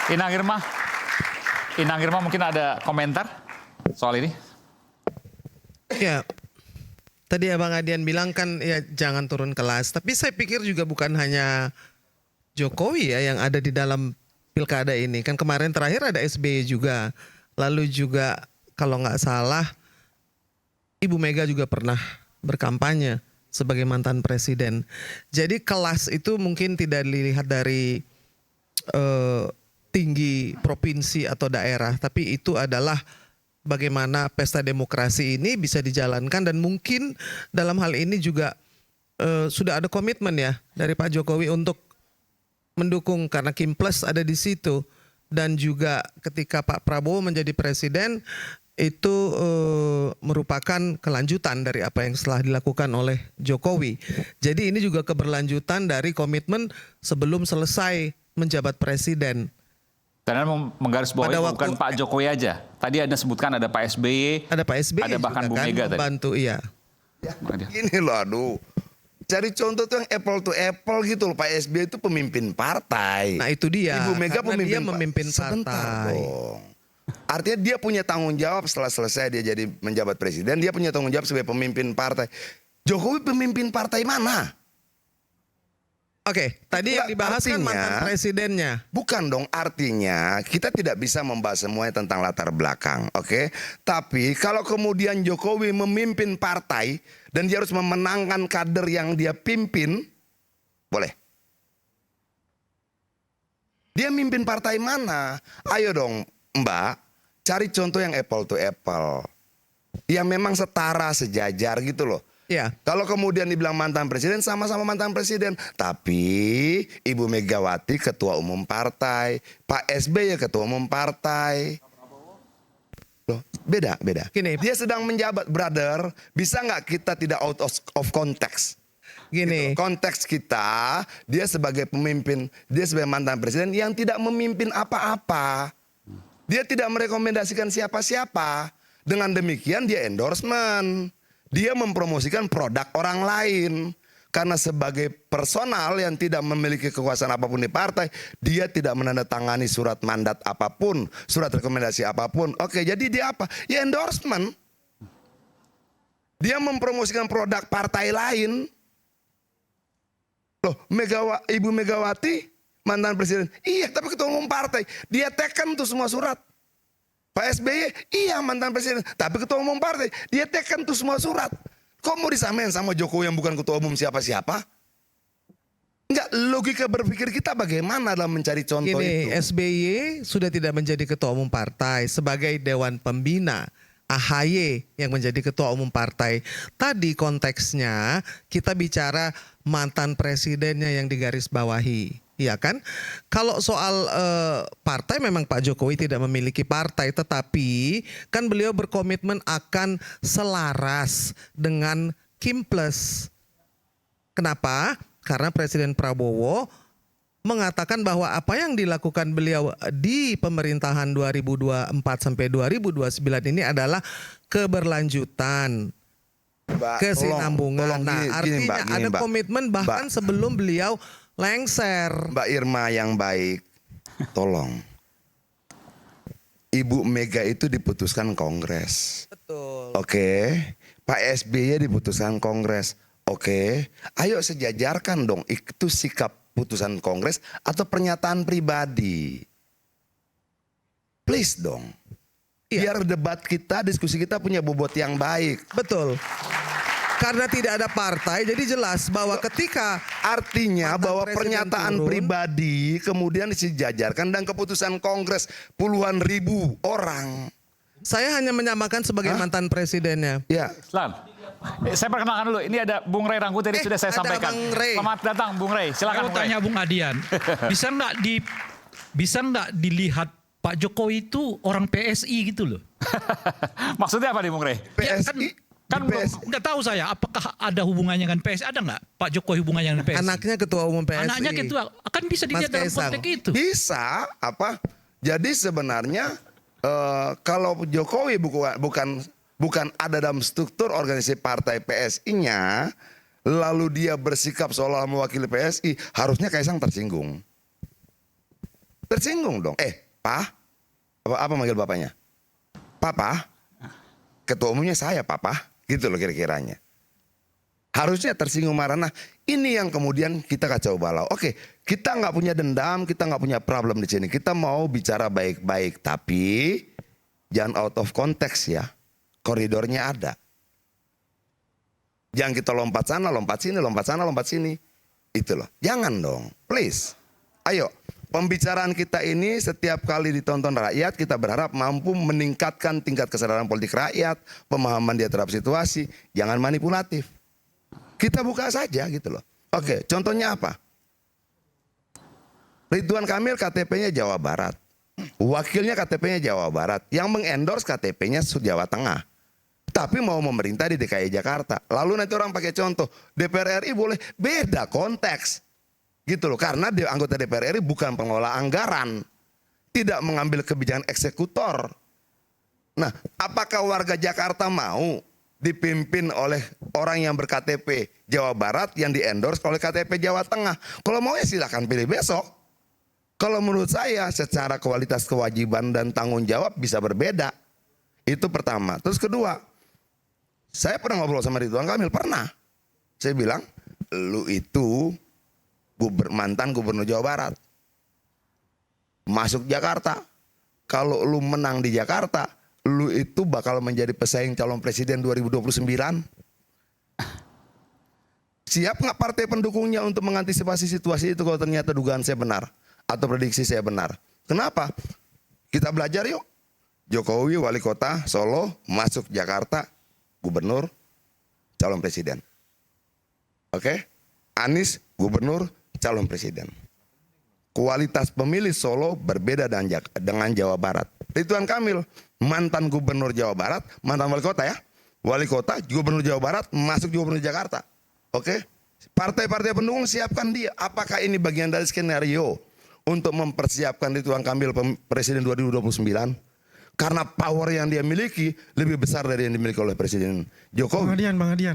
Inang Irma, Inang Irma mungkin ada komentar soal ini? Ya, tadi Abang Adian bilang kan ya jangan turun kelas. Tapi saya pikir juga bukan hanya Jokowi ya yang ada di dalam pilkada ini. Kan kemarin terakhir ada SBY juga. Lalu juga kalau nggak salah Ibu Mega juga pernah berkampanye sebagai mantan presiden. Jadi kelas itu mungkin tidak dilihat dari tinggi provinsi atau daerah, tapi itu adalah bagaimana pesta demokrasi ini bisa dijalankan dan mungkin dalam hal ini juga sudah ada komitmen ya dari Pak Jokowi untuk mendukung karena Kim Plus ada di situ dan juga ketika Pak Prabowo menjadi presiden itu merupakan kelanjutan dari apa yang setelah dilakukan oleh Jokowi. Jadi ini juga keberlanjutan dari komitmen sebelum selesai menjabat presiden. Karena menggarisbawahi bukan Pak Jokowi aja. Tadi Anda sebutkan ada Pak SBY, ada Pak SBY, ada bahkan Bu kan Mega tadi. membantu, iya. Ya, gini loh, aduh. Cari contoh tuh yang apple to apple gitu loh. Pak SBY itu pemimpin partai. Nah itu dia. Ibu Mega memimpin Sebentar partai. dong. Artinya dia punya tanggung jawab setelah selesai dia jadi menjabat presiden. Dia punya tanggung jawab sebagai pemimpin partai. Jokowi pemimpin partai mana? Oke, tadi yang dibahas kan mantan presidennya. Bukan dong, artinya kita tidak bisa membahas semuanya tentang latar belakang, oke? Tapi kalau kemudian Jokowi memimpin partai dan dia harus memenangkan kader yang dia pimpin, boleh. Dia mimpin partai mana? Ayo dong Mbak, cari contoh yang apple to apple. Yang memang setara, sejajar gitu loh. Ya. Kalau kemudian dibilang mantan presiden, sama-sama mantan presiden. Tapi Ibu Megawati ketua umum partai, Pak SBY ketua umum partai. Loh, beda. Gini. Dia sedang menjabat, brother. Bisa nggak kita tidak out of context? Gini. Gitu. Konteks kita, dia sebagai pemimpin, dia sebagai mantan presiden yang tidak memimpin apa-apa. Dia tidak merekomendasikan siapa-siapa. Dengan demikian dia endorsement. Dia mempromosikan produk orang lain. Karena sebagai personal yang tidak memiliki kekuasaan apapun di partai, dia tidak menandatangani surat mandat apapun, surat rekomendasi apapun. Oke, jadi dia apa? Ya endorsement. Dia mempromosikan produk partai lain. Loh, Ibu Megawati mantan presiden. Iya, tapi ketua umum partai. Dia teken tuh semua surat. Pak SBY, iya mantan presiden, tapi ketua umum partai, dia teken tuh semua surat. Kok mau disamain sama Jokowi yang bukan ketua umum siapa-siapa? Enggak, logika berpikir kita bagaimana dalam mencari contoh Gini, itu? SBY sudah tidak menjadi ketua umum partai sebagai Dewan Pembina. AHY yang menjadi ketua umum partai. Tadi konteksnya kita bicara mantan presidennya yang digarisbawahi. Iya kan? Kalau soal partai memang Pak Jokowi tidak memiliki partai, tetapi kan beliau berkomitmen akan selaras dengan Kim Plus. Kenapa? Karena Presiden Prabowo mengatakan bahwa apa yang dilakukan beliau di pemerintahan 2024 sampai 2029 ini adalah keberlanjutan. Mbak, kesinambungan. tolong Artinya Mbak, ada Mbak. komitmen bahkan Mbak. sebelum beliau lengser. Mbak Irma yang baik, tolong. Ibu Mega itu diputuskan Kongres. Betul. Oke. Pak SBY diputuskan Kongres. Oke. Ayo sejajarkan dong itu sikap putusan Kongres atau pernyataan pribadi. Please dong. Iya. Biar debat kita, diskusi kita punya bobot yang baik. Betul. Karena tidak ada partai, jadi jelas bahwa ketika Artinya bahwa pernyataan turun, pribadi kemudian disejajarkan dan keputusan Kongres puluhan ribu orang. saya hanya menyamakan sebagai mantan presidennya. Ya. Islam. Saya perkenalkan dulu, ini ada Bung Ray Rangkuti, sudah saya ada sampaikan. Bang Ray. Selamat datang Bung Ray, silakan Saya mau Bung Ray. tanya Bung Adian, bisa nggak dilihat Pak Jokowi itu orang PSI gitu loh? Maksudnya apa nih Bung Ray? Ya, PSI kan di PSI. nggak tahu saya apakah ada hubungannya dengan PSI, ada nggak Pak Jokowi hubungannya dengan PSI? Anaknya ketua umum PSI. Anaknya ketua, akan bisa dilihat Mas dalam Kaisang. konteks itu. Bisa apa? Jadi sebenarnya kalau Jokowi bukan ada dalam struktur organisasi partai PSI-nya, lalu dia bersikap seolah mewakili PSI, harusnya Kaisang tersinggung. Tersinggung dong. Pak, apa manggil bapaknya? Papa, ketua umumnya saya Papa, gitu loh kira-kiranya. Harusnya tersinggung marah. Nah, ini yang kemudian kita kacau balau. Oke, kita nggak punya dendam, kita nggak punya problem di sini. Kita mau bicara baik-baik, tapi jangan out of context ya. Koridornya ada. Jangan kita lompat sana, lompat sini, lompat sana, lompat sini. Itu loh. Jangan dong, please. Ayo, pembicaraan kita ini setiap kali ditonton rakyat, kita berharap mampu meningkatkan tingkat kesadaran politik rakyat, pemahaman dia terhadap situasi, jangan manipulatif. Kita buka saja gitu loh. Oke, contohnya apa? Ridwan Kamil KTP-nya Jawa Barat. Wakilnya KTP-nya Jawa Barat. Yang mengendorse KTP-nya Jawa Tengah. Tapi mau memerintah di DKI Jakarta. Lalu nanti orang pakai contoh, DPR RI boleh, beda konteks. Gitu loh, karena anggota DPR RI bukan pengelola anggaran. Tidak mengambil kebijakan eksekutor. Nah, apakah warga Jakarta mau dipimpin oleh orang yang berKTP Jawa Barat yang diendorse oleh KTP Jawa Tengah? Kalau mau ya silahkan pilih besok. Kalau menurut saya secara kualitas kewajiban dan tanggung jawab bisa berbeda. Itu pertama. Terus kedua, saya pernah ngobrol sama Ridwan Kamil, pernah. Saya bilang, lu itu mantan gubernur Jawa Barat. Masuk Jakarta. Kalau lu menang di Jakarta, lu itu bakal menjadi pesaing calon presiden 2029. Siap nggak partai pendukungnya untuk mengantisipasi situasi itu kalau ternyata dugaan saya benar atau prediksi saya benar? Kenapa? Kita belajar yuk. Jokowi wali kota Solo masuk Jakarta, gubernur, calon presiden. Oke? Anies gubernur, calon presiden. Kualitas pemilih Solo berbeda dengan Jawa Barat. Ridwan Kamil, mantan gubernur Jawa Barat, mantan wali kota ya. Wali kota, gubernur Jawa Barat, masuk gubernur Jakarta. Oke? Partai-partai pendukung siapkan dia. Apakah ini bagian dari skenario untuk mempersiapkan Ridwan Kamil presiden 2029? Karena power yang dia miliki lebih besar dari yang dimiliki oleh Presiden Jokowi. Bang Adian.